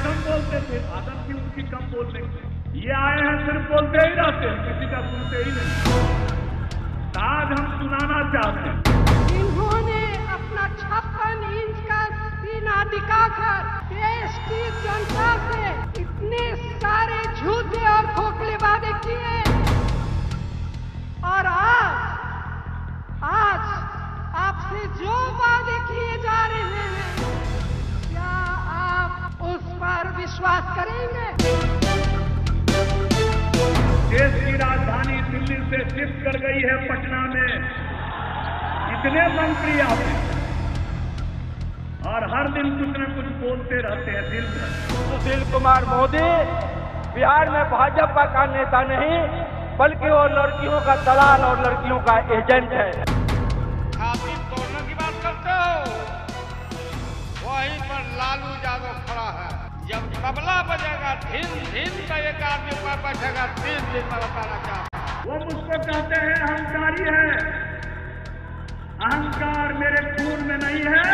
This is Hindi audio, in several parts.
कम बोलते थे, आदत थी उनकी कम बोलने की। ये आए हैं सिर्फ बोलते ही रहते हैं, किसी का सुनते ही नहीं। आज हम सुनाना चाहते हैं। इन्होंने अपना 56 इंच का सीना दिखाकर देश की जनता से इतने सारे झूठे और खोखले वादे किए, और आज आपसे जो वादे किए जा रहे हैं, क्या आप उस पर विश्वास करेंगे? देश की राजधानी दिल्ली से शिफ्ट कर गई है पटना में। इतने मंत्री आते हैं और हर दिन कुछ न कुछ बोलते रहते हैं दिल में। सुशील कुमार मोदी बिहार में भाजपा का नेता नहीं, बल्कि वो लड़कियों का दलाल और लड़कियों का एजेंट है। छाती तोड़ने की बात करते हो, वहीं पर लालू यादव खड़ा है। जब तबला बजेगा धीन धीन का एक आदमी पर बैठेगा, 30 दिन में बताना चाहता है। वो मुझको कहते हैं अहंकारी है। अहंकार मेरे खून में नहीं है,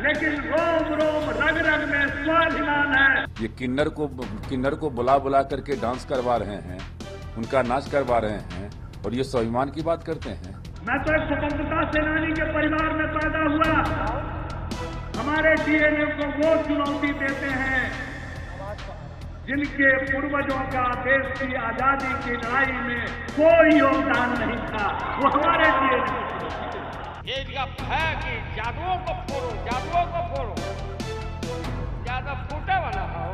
लेकिन रोम रोम रग रग में स्वाभिमान है। ये किन्नर को बुला बुला करके डांस करवा रहे हैं, उनका नाच करवा रहे हैं, और ये स्वाभिमान की बात करते हैं। मैं तो एक स्वतंत्रता सेनानी के परिवार में पैदा हुआ। हमारे डीएनए को वो चुनौती देते हैं जिनके पूर्वजों का देश की आजादी की लड़ाई में कोई योगदान नहीं था। वो हमारे डीएनए ये इनका है कि जादुओं को फोड़ो, जादुओं को फोड़ो। ज्यादा फूटे वाला हो।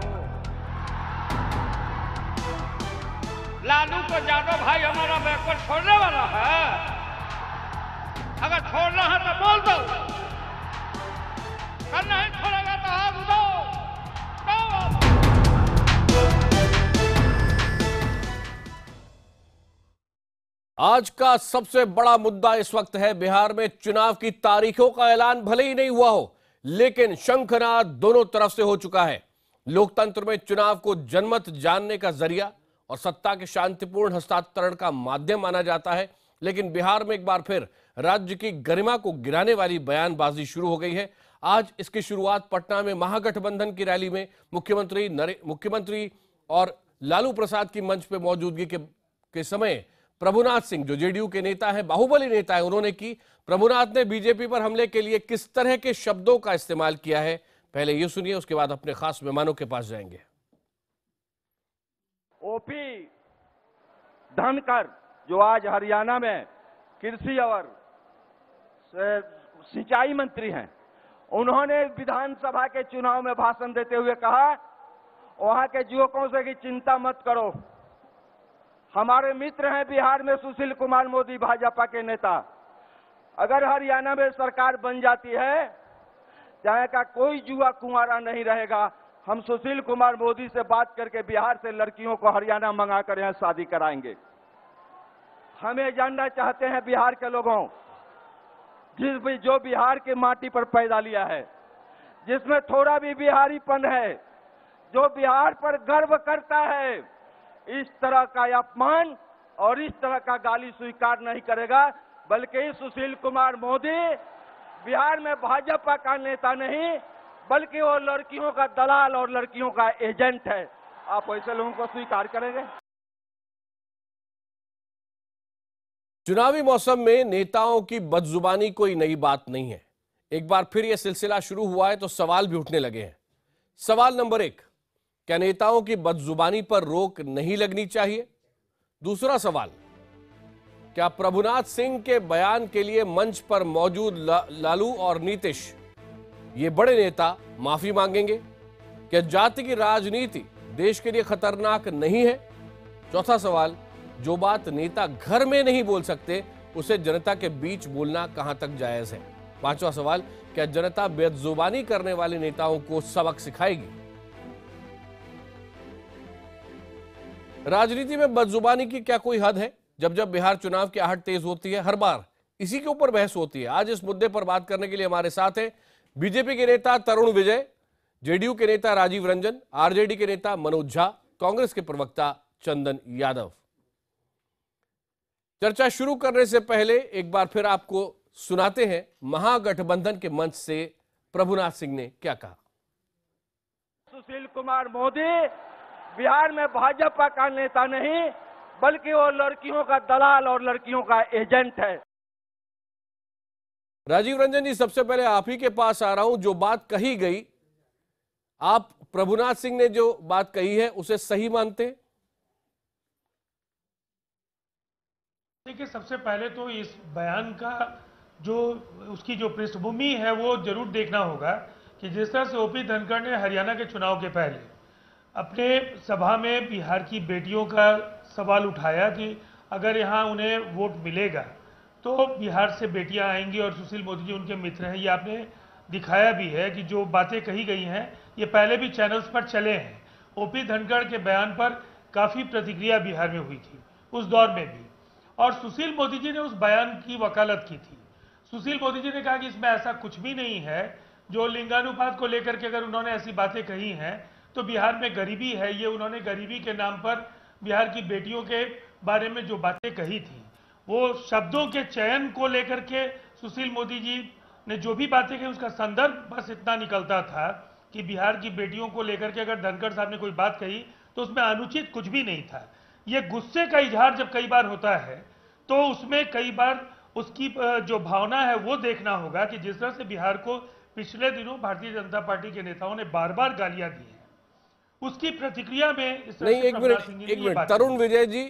लालू को यादव भाई हमारा बैकवर्ड छोड़ने वाला है। अगर छोड़ना है तो बोल दो, अगर नहीं छोड़ेगा तो हाथ दो। आज का सबसे बड़ा मुद्दा इस वक्त है बिहार में चुनाव की तारीखों का ऐलान भले ही नहीं हुआ हो, लेकिन शंखनाद दोनों तरफ से हो चुका है। लोकतंत्र में चुनाव को जनमत जानने का जरिया और सत्ता के शांतिपूर्ण हस्तांतरण का माध्यम माना जाता है, लेकिन बिहार में एक बार फिर राज्य की गरिमा को गिराने वाली बयानबाजी शुरू हो गई है। आज इसकी शुरुआत पटना में महागठबंधन की रैली में मुख्यमंत्री और लालू प्रसाद की मंच पर मौजूदगी के समय प्रभुनाथ सिंह, जो जेडीयू के नेता है, बाहुबली नेता है, उन्होंने की। प्रभुनाथ ने बीजेपी पर हमले के लिए किस तरह के शब्दों का इस्तेमाल किया है, पहले ये सुनिए, उसके बाद अपने खास मेहमानों के पास जाएंगे। ओपी धनखड़, जो आज हरियाणा में कृषि और सिंचाई मंत्री हैं, उन्होंने विधानसभा के चुनाव में भाषण देते हुए कहा, वहां के युवकों से कि चिंता मत करो, हमारे मित्र हैं बिहार में सुशील कुमार मोदी भाजपा के नेता। अगर हरियाणा में सरकार बन जाती है, चाहे का कोई युवा कुंवारा नहीं रहेगा। हम सुशील कुमार मोदी से बात करके बिहार से लड़कियों को हरियाणा मंगा कर यहां शादी कराएंगे। हमें जानना चाहते हैं बिहार के लोगों, जो बिहार के माटी पर पैदा लिया है, जिसमें थोड़ा भी बिहारीपन है, जो बिहार पर गर्व करता है, इस तरह का अपमान और इस तरह का गाली स्वीकार नहीं करेगा। बल्कि सुशील कुमार मोदी बिहार में भाजपा का नेता नहीं, बल्कि वो लड़कियों का दलाल और लड़कियों का एजेंट है। आप ऐसे लोगों को स्वीकार करेंगे? चुनावी मौसम में नेताओं की बदजुबानी कोई नई बात नहीं है। एक बार फिर यह सिलसिला शुरू हुआ है तो सवाल भी उठने लगे हैं। सवाल नंबर 1, क्या नेताओं की बदजुबानी पर रोक नहीं लगनी चाहिए? दूसरा सवाल, क्या प्रभुनाथ सिंह के बयान के लिए मंच पर मौजूद लालू और नीतीश, ये बड़े नेता, माफी मांगेंगे? क्या जाति की राजनीति देश के लिए खतरनाक नहीं है? चौथा सवाल, जो बात नेता घर में नहीं बोल सकते, उसे जनता के बीच बोलना कहां तक जायज है? पांचवा सवाल, क्या जनता बदजुबानी करने वाले नेताओं को सबक सिखाएगी? राजनीति में बदजुबानी की क्या कोई हद है? जब जब बिहार चुनाव की आहट तेज होती है, हर बार इसी के ऊपर बहस होती है। आज इस मुद्दे पर बात करने के लिए हमारे साथ हैं बीजेपी के नेता तरुण विजय, जेडीयू के नेता राजीव रंजन, आरजेडी के नेता मनोज झा, कांग्रेस के प्रवक्ता चंदन यादव। चर्चा शुरू करने से पहले एक बार फिर आपको सुनाते हैं महागठबंधन के मंच से प्रभुनाथ सिंह ने क्या कहा। सुशील कुमार मोदी बिहार में भाजपा का नेता नहीं, बल्कि वो लड़कियों का दलाल और लड़कियों का एजेंट है। राजीव रंजन जी, सबसे पहले आप ही के पास आ रहा हूं। जो बात कही गई, आप प्रभुनाथ सिंह ने जो बात कही है उसे सही मानते हैं? देखिए, सबसे पहले तो इस बयान का जो उसकी जो पृष्ठभूमि है वो जरूर देखना होगा कि जिस तरह से ओपी धनखड़ ने हरियाणा के चुनाव के पहले अपने सभा में बिहार की बेटियों का सवाल उठाया कि अगर यहाँ उन्हें वोट मिलेगा तो बिहार से बेटियां आएंगी और सुशील मोदी जी उनके मित्र हैं। ये आपने दिखाया भी है कि जो बातें कही गई हैं ये पहले भी चैनल्स पर चले हैं। ओपी धनखड़ के बयान पर काफ़ी प्रतिक्रिया बिहार में हुई थी उस दौर में भी, और सुशील मोदी जी ने उस बयान की वकालत की थी। सुशील मोदी जी ने कहा कि इसमें ऐसा कुछ भी नहीं है। जो लिंगानुपात को लेकर के अगर उन्होंने ऐसी बातें कही हैं तो बिहार में गरीबी है, ये उन्होंने गरीबी के नाम पर बिहार की बेटियों के बारे में जो बातें कही थी, वो शब्दों के चयन को लेकर के सुशील मोदी जी ने जो भी बातें कही उसका संदर्भ बस इतना निकलता था कि बिहार की बेटियों को लेकर के अगर धनखड़ साहब ने कोई बात कही तो उसमें अनुचित कुछ भी नहीं था। ये गुस्से का इजहार जब कई बार होता है तो उसमें कई बार उसकी जो भावना है वो देखना होगा कि जिस तरह से बिहार को पिछले दिनों भारतीय जनता पार्टी के नेताओं ने बार बार गालियां दी हैं, उसकी प्रतिक्रिया में इस तरह नहीं, से एक मिनट तरुण विजय जी,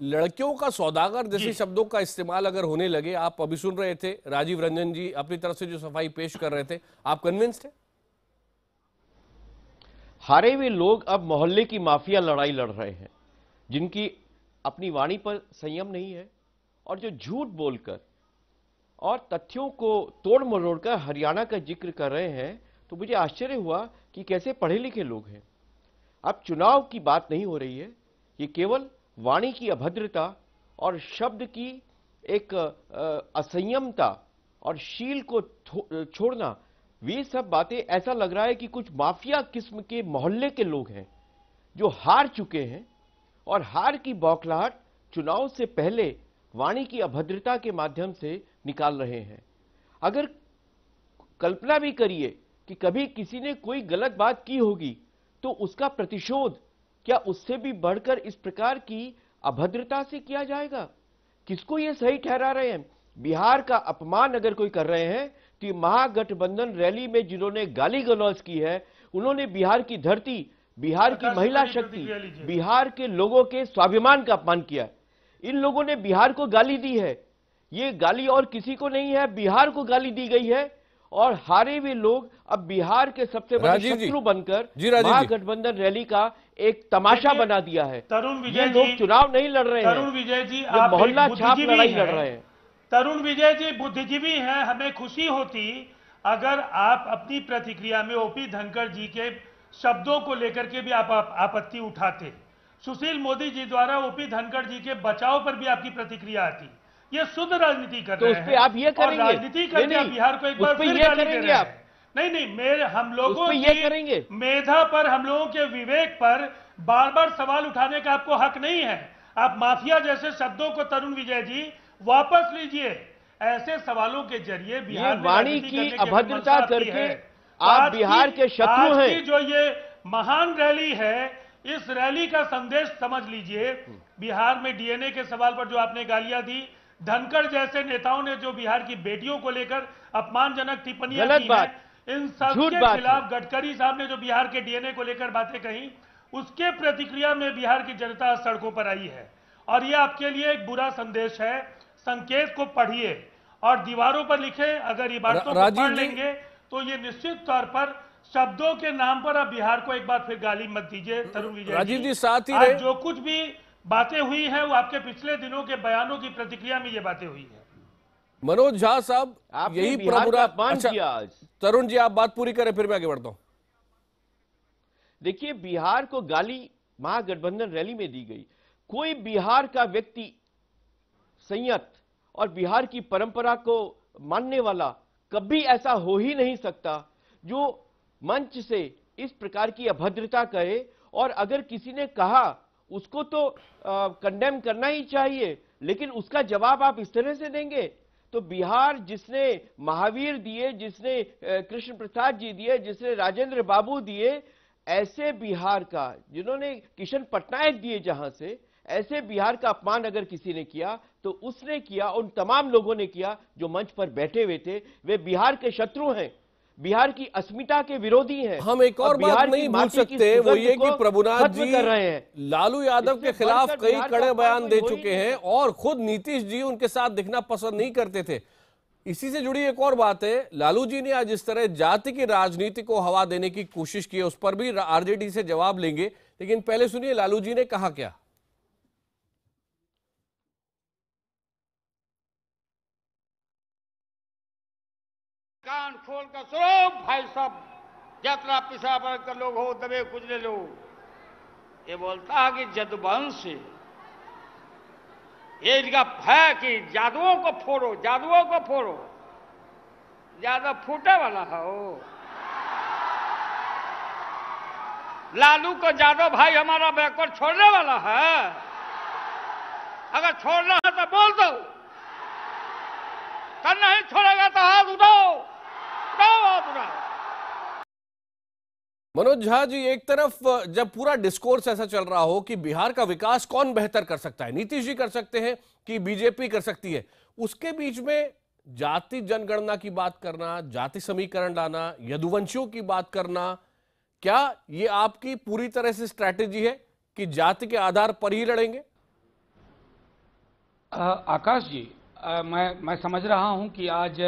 लड़कियों का सौदागर जैसे शब्दों का इस्तेमाल अगर होने लगे, आप अभी सुन रहे थे राजीव रंजन जी अपनी तरफ से जो सफाई पेश कर रहे थे, आप कन्विंस्ड हैं? हारे हुए लोग अब मोहल्ले की माफिया लड़ाई लड़ रहे हैं, जिनकी अपनी वाणी पर संयम नहीं है और जो झूठ बोलकर और तथ्यों को तोड़ मरोड़ कर हरियाणा का जिक्र कर रहे हैं। तो मुझे आश्चर्य हुआ कि कैसे पढ़े लिखे लोग हैं। अब चुनाव की बात नहीं हो रही है, ये केवल वाणी की अभद्रता और शब्द की एक असंयमता और शील को छोड़ना, वे सब बातें ऐसा लग रहा है कि कुछ माफिया किस्म के मोहल्ले के लोग हैं जो हार चुके हैं और हार की बौखलाहट चुनाव से पहले वाणी की अभद्रता के माध्यम से निकाल रहे हैं। अगर कल्पना भी करिए कि कभी किसी ने कोई गलत बात की होगी तो उसका प्रतिशोध क्या उससे भी बढ़कर इस प्रकार की अभद्रता से किया जाएगा? किसको ये सही ठहरा रहे हैं? बिहार का अपमान अगर कोई कर रहे हैं तो महागठबंधन रैली में जिन्होंने गाली गलौज की है, उन्होंने बिहार की धरती, बिहार की महिला शक्ति, बिहार के लोगों के स्वाभिमान का अपमान किया। इन लोगों ने बिहार को गाली दी है। ये गाली और किसी को नहीं है, बिहार को गाली दी गई है। और हारे हुए लोग अब बिहार के सबसे बड़े शत्रु बनकर महागठबंधन रैली का एक तमाशा बना दिया है। तरुण विजय लोग चुनाव नहीं लड़ रहे हैं, तरुण विजय जी आप मोहल्ला छाप लड़ाई लड़ रहे हैं। तरुण विजय जी बुद्धिजीवी हैं, हमें खुशी होती अगर आप अपनी प्रतिक्रिया में ओपी धनखड़ जी के शब्दों को लेकर के भी आप आपत्ति उठाते। सुशील मोदी जी द्वारा ओपी धनखड़ जी के बचाव पर भी आपकी प्रतिक्रिया आती। ये शुद्ध राजनीति कर रहे हैं। तो उस पे आप ये करेंगे? राजनीति करके बिहार को एक बार फिर गाली दे रहे हैं। नहीं, मेरे हम लोगों की मेधा पर, हम लोगों के विवेक पर बार बार सवाल उठाने का आपको हक नहीं है। आप माफिया जैसे शब्दों को तरुण विजय जी वापस लीजिए। ऐसे सवालों के जरिए बिहार वाणी की अभद्रता करके आप बिहार के शत्रु हैं। जो ये महान रैली है, इस रैली का संदेश समझ लीजिए। बिहार में डीएनए के सवाल पर जो आपने गालियां दी, धनखड़ जैसे नेताओं ने जो बिहार की बेटियों को लेकर अपमानजनक टिप्पणियां की हैं, इन सब के खिलाफ गडकरी साहब ने जो बिहार के डीएनए को लेकर बातें कही, उसके प्रतिक्रिया में बिहार की जनता सड़कों पर आई है। और यह आपके लिए एक बुरा संदेश है। संकेत को पढ़िए और दीवारों पर लिखे। अगर इबारतों को पढ़ लेंगे तो ये निश्चित तौर पर शब्दों के नाम पर अब बिहार को एक बार फिर गाली मत दीजिए। तरुण विजय राजीव जी साथ ही जो कुछ भी बातें हुई हैं वो आपके पिछले दिनों के बयानों की प्रतिक्रिया में ये बातें हुई है। मनोज झा साहब, यही प्रमुख। तरुण जी आप बात पूरी करें, फिर मैं आगे बढ़ता हूं। देखिए, बिहार को गाली महागठबंधन रैली में दी गई। कोई बिहार का व्यक्ति संयत और बिहार की परंपरा को मानने वाला कभी ऐसा हो ही नहीं सकता जो मंच से इस प्रकार की अभद्रता करे। और अगर किसी ने कहा उसको तो कंडेम करना ही चाहिए, लेकिन उसका जवाब आप इस तरह से देंगे तो बिहार जिसने महावीर दिए, जिसने कृष्ण प्रसाद जी दिए, जिसने राजेंद्र बाबू दिए, ऐसे बिहार का, जिन्होंने किशन पटनायक दिए जहां से, ऐसे बिहार का अपमान अगर किसी ने किया तो उसने किया, उन तमाम लोगों ने किया जो मंच पर बैठे हुए थे। वे बिहार के शत्रु हैं, बिहार की अस्मिता के विरोधी हैं। हम एक और बात नहीं भूल सकते, वो ये कि प्रभुनाथ जी कर रहे हैं, लालू यादव के खिलाफ कई कड़े बयान दे चुके हैं और खुद नीतीश जी उनके साथ दिखना पसंद नहीं करते थे। इसी से जुड़ी एक और बात है, लालू जी ने आज इस तरह जाति की राजनीति को हवा देने की कोशिश की है, उस पर भी आरजेडी से जवाब लेंगे, लेकिन पहले सुनिए लालू जी ने कहा क्या। कान खोल कर सुनो भाई सब, यात्रा पिछड़ा वर्ग के लोग हो, दबे कुचले लोग। ये बोलता है कि जदुवंश ये इनका है कि जादुओं को फोड़ो, जादुओं को फोड़ो। जादू फूटे वाला है वो। लालू को जादव भाई हमारा बैकवर्ड छोड़ने वाला है। अगर छोड़ना है तो बोल दो, कर नहीं छोड़ेगा तो हाथ उठाओ, उठाओ हाथ उठाओ। मनोज झा जी, एक तरफ जब पूरा डिस्कोर्स ऐसा चल रहा हो कि बिहार का विकास कौन बेहतर कर सकता है, नीतीश जी कर सकते हैं कि बीजेपी कर सकती है, उसके बीच में जाति जनगणना की बात करना, जाति समीकरण लाना, यदुवंशियों की बात करना, क्या ये आपकी पूरी तरह से स्ट्रैटेजी है कि जाति के आधार पर ही लड़ेंगे? आकाश जी, मैं समझ रहा हूं कि आज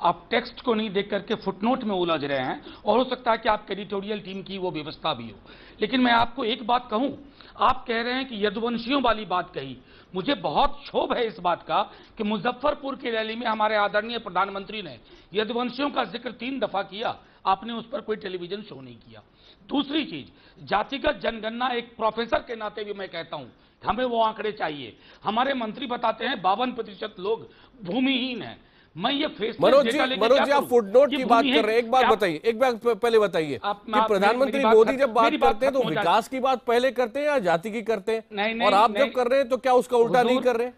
आप टेक्स्ट को नहीं देख करके फुटनोट में उलझ रहे हैं और हो सकता है कि आपके एडिटोरियल टीम की वो व्यवस्था भी हो, लेकिन मैं आपको एक बात कहूं, आप कह रहे हैं कि यदुवंशियों वाली बात कही, मुझे बहुत क्षोभ है इस बात का कि मुजफ्फरपुर की रैली में हमारे आदरणीय प्रधानमंत्री ने यदुवंशियों का जिक्र 3 दफा किया, आपने उस पर कोई टेलीविजन शो नहीं किया। दूसरी चीज, जातिगत जनगणना, एक प्रोफेसर के नाते भी मैं कहता हूं हमें वो आंकड़े चाहिए। हमारे मंत्री बताते हैं 52% लोग भूमिहीन हैं। मैं ये मनोज जी आप फुटनोट की बात कर रहे हैं, एक बात बताइए, एक बात पहले बताइए कि प्रधानमंत्री मोदी जब बात करते हैं तो विकास की बात पहले करते हैं या जाति की करते हैं, और आप जब कर रहे हैं तो क्या उसका उल्टा नहीं कर रहे?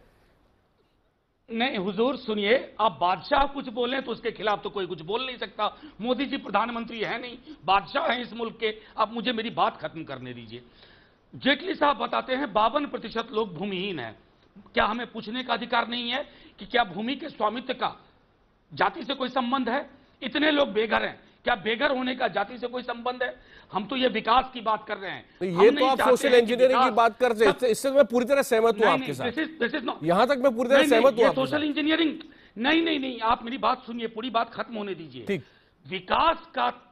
नहीं हुजूर सुनिए, आप बादशाह कुछ बोले तो उसके खिलाफ तो कोई कुछ बोल नहीं सकता। मोदी जी प्रधानमंत्री है नहीं, बादशाह हैं इस मुल्क के। आप मुझे मेरी बात खत्म करने दीजिए। जेटली साहब बताते हैं 52% लोग भूमिहीन हैं। क्या हमें पूछने का अधिकार नहीं है कि क्या भूमि के स्वामित्व का जाति से कोई संबंध है? इतने लोग बेघर हैं, क्या बेघर होने का जाति से कोई संबंध है? हम तो ये विकास की बात कर रहे हैं। ये तो आप सोशल इंजीनियरिंग की बात कर रहे हैं, इससे मैं पूरी तरह सहमत हूं आपके साथ। यहां तक मैं पूरी तरह सहमत हूं। सोशल इंजीनियरिंग नहीं, आप मेरी बात सुनिए, पूरी बात खत्म होने दीजिए। विकास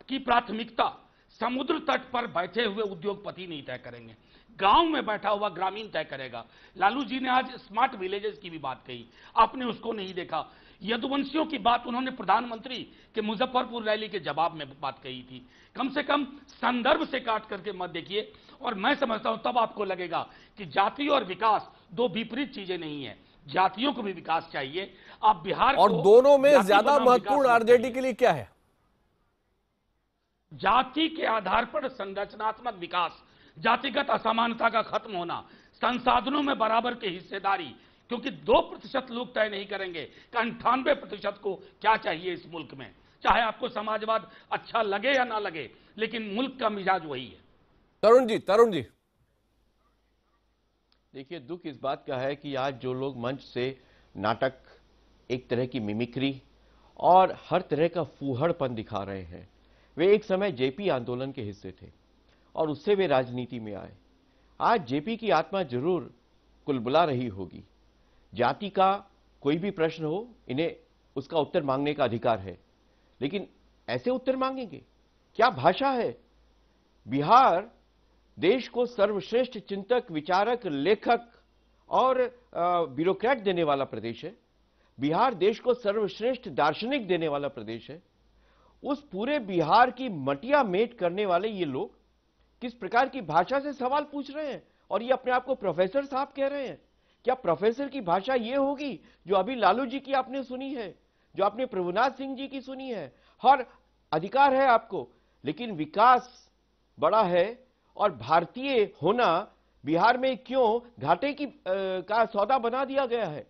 की प्राथमिकता समुद्र तट पर बैठे हुए उद्योगपति नहीं तय करेंगे, गांव में बैठा हुआ ग्रामीण तय करेगा। लालू जी ने आज स्मार्ट विलेजेस की भी बात कही, आपने उसको नहीं देखा। यदुवंशियों की बात उन्होंने प्रधानमंत्री के मुजफ्फरपुर रैली के जवाब में बात कही थी। कम से कम संदर्भ से काट करके मत देखिए, और मैं समझता हूं तब आपको लगेगा कि जाति और विकास 2 विपरीत चीजें नहीं है। जातियों को भी विकास चाहिए। आप बिहार और दोनों में ज्यादा महत्वपूर्ण आरजेडी के लिए क्या है? जाति के आधार पर संरचनात्मक विकास, जातिगत असमानता का खत्म होना, संसाधनों में बराबर की हिस्सेदारी, क्योंकि 2% लोग तय नहीं करेंगे कि 98% को क्या चाहिए इस मुल्क में। चाहे आपको समाजवाद अच्छा लगे या ना लगे, लेकिन मुल्क का मिजाज वही है। तरुण जी देखिए, दुख इस बात का है कि आज जो लोग मंच से नाटक, एक तरह की मिमिक्री और हर तरह का फूहड़पन दिखा रहे हैं, वे एक समय जेपी आंदोलन के हिस्से थे और उससे वे राजनीति में आए। आज जेपी की आत्मा जरूर कुलबुला रही होगी। जाति का कोई भी प्रश्न हो, इन्हें उसका उत्तर मांगने का अधिकार है, लेकिन ऐसे उत्तर मांगेंगे? क्या भाषा है? बिहार देश को सर्वश्रेष्ठ चिंतक, विचारक, लेखक और ब्यूरोक्रेट देने वाला प्रदेश है। बिहार देश को सर्वश्रेष्ठ दार्शनिक देने वाला प्रदेश है। उस पूरे बिहार की मटिया मेट करने वाले ये लोग किस प्रकार की भाषा से सवाल पूछ रहे हैं, और ये अपने आप को प्रोफेसर साहब कह रहे हैं। क्या प्रोफेसर की भाषा ये होगी जो अभी लालू जी की आपने सुनी है, जो आपने प्रभुनाथ सिंह जी की सुनी है? हर अधिकार है आपको, लेकिन विकास बड़ा है और भारतीय होना बिहार में क्यों घाटे की का सौदा बना दिया गया है?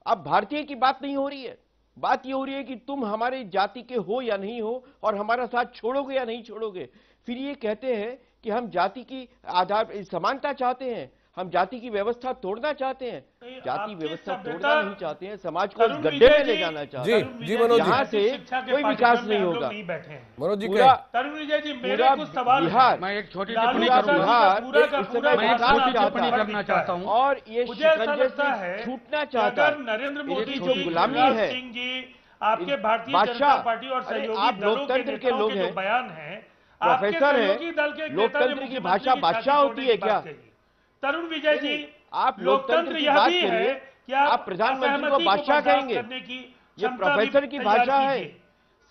अब भारतीय की बात नहीं हो रही है, बात ये हो रही है कि तुम हमारे जाति के हो या नहीं हो, और हमारा साथ छोड़ोगे या नहीं छोड़ोगे। फिर ये कहते हैं कि हम जाति की आधार समानता चाहते हैं, हम जाति की व्यवस्था तोड़ना चाहते हैं। जाति व्यवस्था तोड़ना नहीं चाहते हैं, समाज को इस गड्ढे में ले जाना चाहते हैं। जी मनोज जी, यहाँ से कोई विकास नहीं होगा। मनोज जी, पूरा तरुण विजय जी, मेरे कुछ सवाल बिहार, मैं एक छोटी पूरा टिप्पणी बिहार करना चाहता हूँ और ये शिकंजे से छूटना चाहता है। नरेंद्र मोदी जो जी, गुलामी है, सिंह जी, आपके भारतीय जनता पार्टी और सहयोगी दलों लोकतंत्र के लोग हैं, बयान है, प्रोफेसर है, लोकतंत्र की भाषा बादशाह होती है क्या? तरुण विजय जी, आप लोकतंत्र की बात करिए, आप प्रधानमंत्री को बादशाह कहेंगे? ये प्रोफेसर की भाषा है।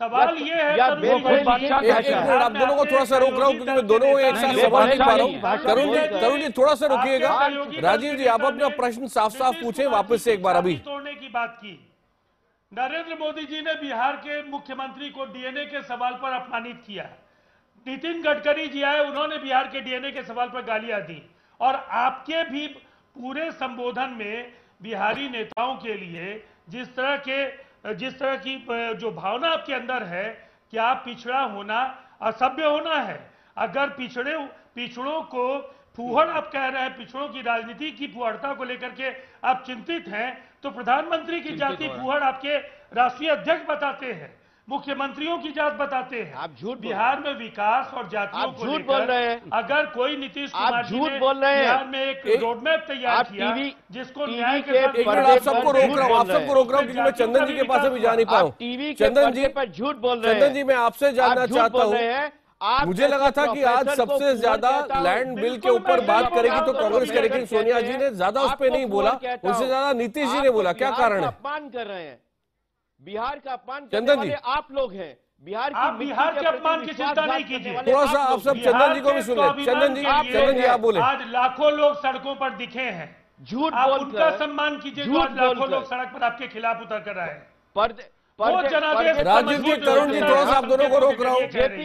सवाल ये है आप दोनों को थोड़ा सा रोक रहा हूँ क्योंकि मैं दोनों एक साथ सवाल नहीं पा रहा हूँ। तरुण जी थोड़ा सा रुकिएगा। राजीव जी, आप अपना प्रश्न साफ साफ पूछें वापस से एक बार। अभी तोड़ने की बात की, नरेंद्र मोदी जी ने बिहार के मुख्यमंत्री को डीएनए के सवाल पर अपमानित किया। नितिन गडकरी जी आए, उन्होंने बिहार के डीएनए के सवाल पर गालियां दी, और आपके भी पूरे संबोधन में बिहारी नेताओं के लिए जिस तरह की जो भावना आपके अंदर है, क्या पिछड़ा होना असभ्य होना है? अगर पिछड़ों को फूहड़ आप कह रहे हैं, पिछड़ों की राजनीति की फूहड़ता को लेकर के आप चिंतित हैं, तो प्रधानमंत्री की जाति फूहड़ आपके राष्ट्रीय अध्यक्ष बताते हैं, मुख्यमंत्रियों की जात बताते हैं। आप झूठ बिहार में विकास और जातियों को झूठ बोल रहे हैं। अगर कोई नीतीश कुमार जी ने बिहार में एक रोडमैप तैयार किया जिसको न्याय के एक मिनट आप सबको रोक रहा हूँ क्योंकि मैं चंदन जी के पास अभी जा नहीं पाऊँ। चंदन जी पर झूठ बोल रहे हैं। चंदन जी, मैं आपसे जानना चाहता हूँ, मुझे लगा था कि आज सबसे ज्यादा लैंड बिल के ऊपर बात करेगी तो कांग्रेस करेगी। सोनिया जी ने ज्यादा उस पर नहीं बोला, उससे ज्यादा नीतीश जी ने बोला। क्या कारण है? अपमान कर रहे हैं, बिहार का अपमान करने चंदन जी, वाले आप लोग हैं। बिहार के अपमान की चिंता नहीं कीजिए। थोड़ा सा आप सब चंदन जी को भी सुन ले। चंदन जी आप बोले। आज लाखों लोग सड़कों पर दिखे हैं, झूठ आप बोलकर उनका सम्मान कीजिए। लाखों लोग सड़क पर आपके खिलाफ उतर कर आए हैं। राजीव जी, तरुण जी, थोड़ा सा आप दोनों को रोक रहा हूँ,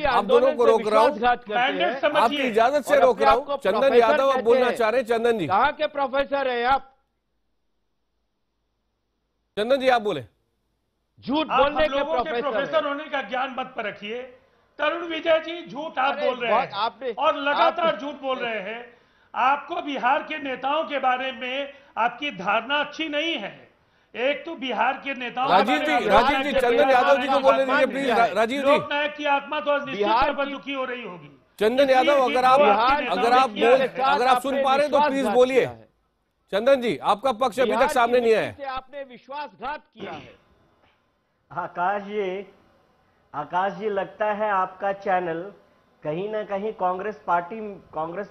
आप दोनों को रोक रहा हूँ, आपकी इजाजत से रोक रहा हूँ। चंदन यादव आप बोलना चाह रहे हैं। चंदन जी, कहाँ के प्रोफेसर है आप? चंदन जी आप बोले। झूठ बोलने के प्रोफेसर होने का ज्ञान मत पर रखिए। तरुण विजय जी, झूठ आप बोल रहे हैं और लगातार झूठ बोल रहे हैं। आपको बिहार के नेताओं के बारे में आपकी धारणा अच्छी नहीं है। एक तो बिहार के नेताओं, राजीव जी चंदन यादव जी को बोलने दीजिए प्लीज। राजीव जी, लोकनायक की आत्मा तो निश्चित तौर पर दुखी हो रही होगी। चंदन यादव, अगर आप सुन पा रहे हैं तो प्लीज बोलिए। चंदन जी, आपका पक्ष अभी तक सामने नहीं आया है। आपने विश्वासघात किया है। आकाश जी, लगता है आपका चैनल कहीं ना कहीं कांग्रेस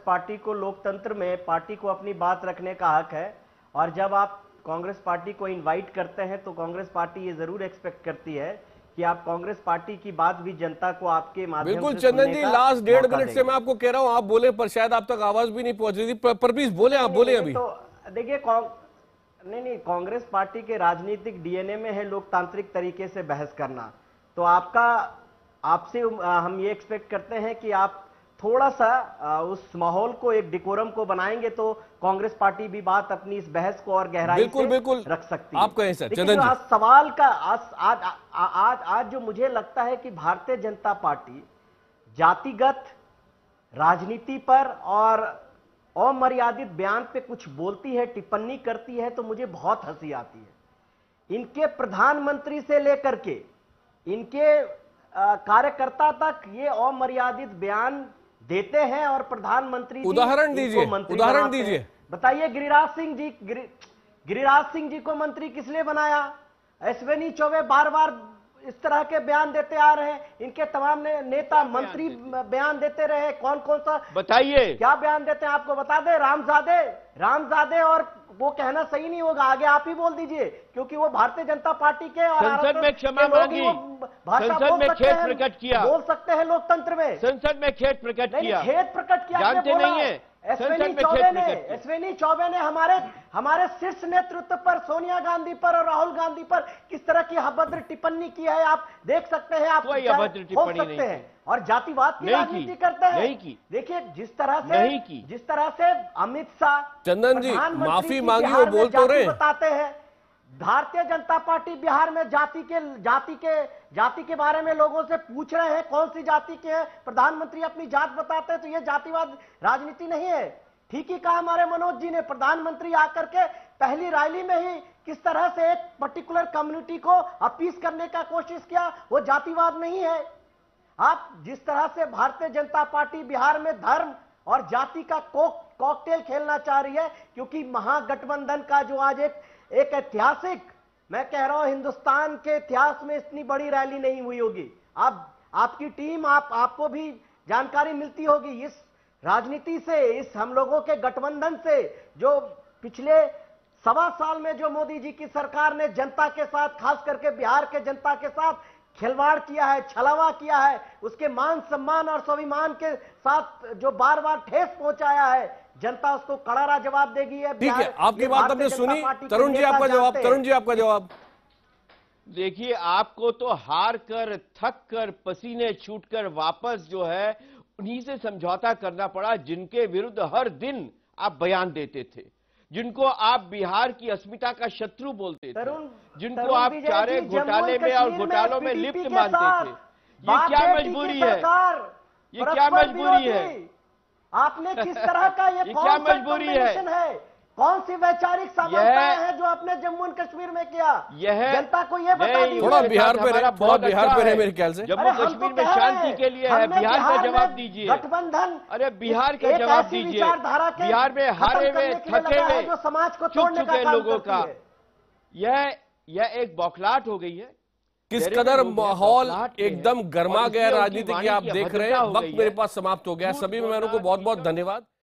पार्टी को लोकतंत्र में पार्टी को अपनी बात रखने का हक है, और जब आप कांग्रेस पार्टी को इनवाइट करते हैं तो कांग्रेस पार्टी ये जरूर एक्सपेक्ट करती है कि आप कांग्रेस पार्टी की बात भी जनता को आपके माध्यम से बिल्कुल। चंदन जी, लास्ट 1.5 मिनट से मैं आपको कह रहा हूं आप बोले, पर शायद आप तक आवाज भी नहीं पहुंच रही थी। पर प्लीज बोले, आप बोले अभी। तो देखिए, नहीं, कांग्रेस पार्टी के राजनीतिक डीएनए में है लोकतांत्रिक तरीके से बहस करना। तो आपसे हम ये एक्सपेक्ट करते हैं कि आप थोड़ा सा उस माहौल को, एक डिकोरम को बनाएंगे तो कांग्रेस पार्टी भी बात अपनी इस बहस को और गहराई से रख सकती है। आप कहें सर। लेकिन आज सवाल का आज जो मुझे लगता है कि भारतीय जनता पार्टी जातिगत राजनीति पर और अमर्यादित बयान पे कुछ बोलती है, टिप्पणी करती है, तो मुझे बहुत हंसी आती है। इनके प्रधानमंत्री से लेकर के इनके कार्यकर्ता तक ये अमर्यादित बयान देते हैं और प्रधानमंत्री उदाहरण दीजिए। बताइए, गिरिराज सिंह जी को मंत्री किस लिए बनाया? अश्विनी चौबे बार बार इस तरह के बयान देते आ रहे हैं। इनके तमाम नेता मंत्री बयान देते रहे। कौन कौन सा बताइए, क्या बयान देते हैं आपको बता दे। रामजादे, और वो कहना सही नहीं होगा, आगे आप ही बोल दीजिए, क्योंकि वो भारतीय जनता पार्टी के और संसद में क्षमा मांगी, संसद में खेद प्रकट किया, बोल सकते हैं लोकतंत्र में। संसद में खेद प्रकट किया, खेद प्रकट किया, जानते नहीं है। अश्विनी चौबे ने हमारे शीर्ष नेतृत्व पर, सोनिया गांधी पर और राहुल गांधी पर किस तरह की अभद्र टिप्पणी की है, आप देख सकते हैं। आप कोई अभद्र टिप्पणी नहीं हैं और जातिवाद की राजनीति करते हैं। देखिए, जिस तरह से अमित शाह, चंदन जी, माफी मांगी, वो बोल तो रहे बताते हैं, भारतीय जनता पार्टी बिहार में जाति के बारे में लोगों से पूछ रहे हैं कौन सी जाति के हैं, प्रधानमंत्री अपनी जात बताते हैं, तो ये जातिवाद राजनीति नहीं है। ठीक ही कहा हमारे मनोज जी ने, प्रधानमंत्री आकर के पहली रैली में ही किस तरह से एक पर्टिकुलर कम्युनिटी को अपीस करने का कोशिश किया, वो जातिवाद नहीं है। आप जिस तरह से भारतीय जनता पार्टी बिहार में धर्म और जाति का कॉकटेल खेलना चाह रही है, क्योंकि महागठबंधन का जो आज एक ऐतिहासिक, मैं कह रहा हूं हिंदुस्तान के इतिहास में इतनी बड़ी रैली नहीं हुई होगी। आपकी टीम, आपको भी जानकारी मिलती होगी इस राजनीति से, इस हम लोगों के गठबंधन से, जो पिछले 1.25 साल में जो मोदी जी की सरकार ने जनता के साथ, खास करके बिहार के जनता के साथ खिलवाड़ किया है, छलावा किया है, उसके मान सम्मान और स्वाभिमान के साथ जो बार बार ठेस पहुंचाया है, जनता उसको करारा जवाब देगी। है ठीक है, आपकी बात हमने सुनी। तरुण जी आपका जवाब। देखिए, आपको तो हार कर, थक कर, पसीने छूटकर वापस जो है उन्हीं से समझौता करना पड़ा जिनके विरुद्ध हर दिन आप बयान देते थे, जिनको आप बिहार की अस्मिता का शत्रु बोलते थे, जिनको आप चारे घोटाले में और घोटालों में लिप्त मानते थे। ये क्या मजबूरी है? ये क्या मजबूरी है? आपने किस तरह का ये क्या मजबूरी है? कौन सी वैचारिक समानताएं हैं जो आपने जम्मू एंड कश्मीर में किया? जनता को ये बता दीजिए। थोड़ा बिहार पे है मेरे ख्याल से। जम्मू कश्मीर में शांति के लिए है, बिहार का जवाब दीजिए। गठबंधन, अरे बिहार का जवाब दीजिए। बिहार में हारे हुए, थके हुए, जो समाज को चुप चुके लोगों का यह एक बौखलाहट हो गई है। किस कदर माहौल एकदम गर्मा गया राजनीति की आप देख रहे हैं। वक्त मेरे पास समाप्त हो गया। सभी मेहमानों को बहुत बहुत धन्यवाद।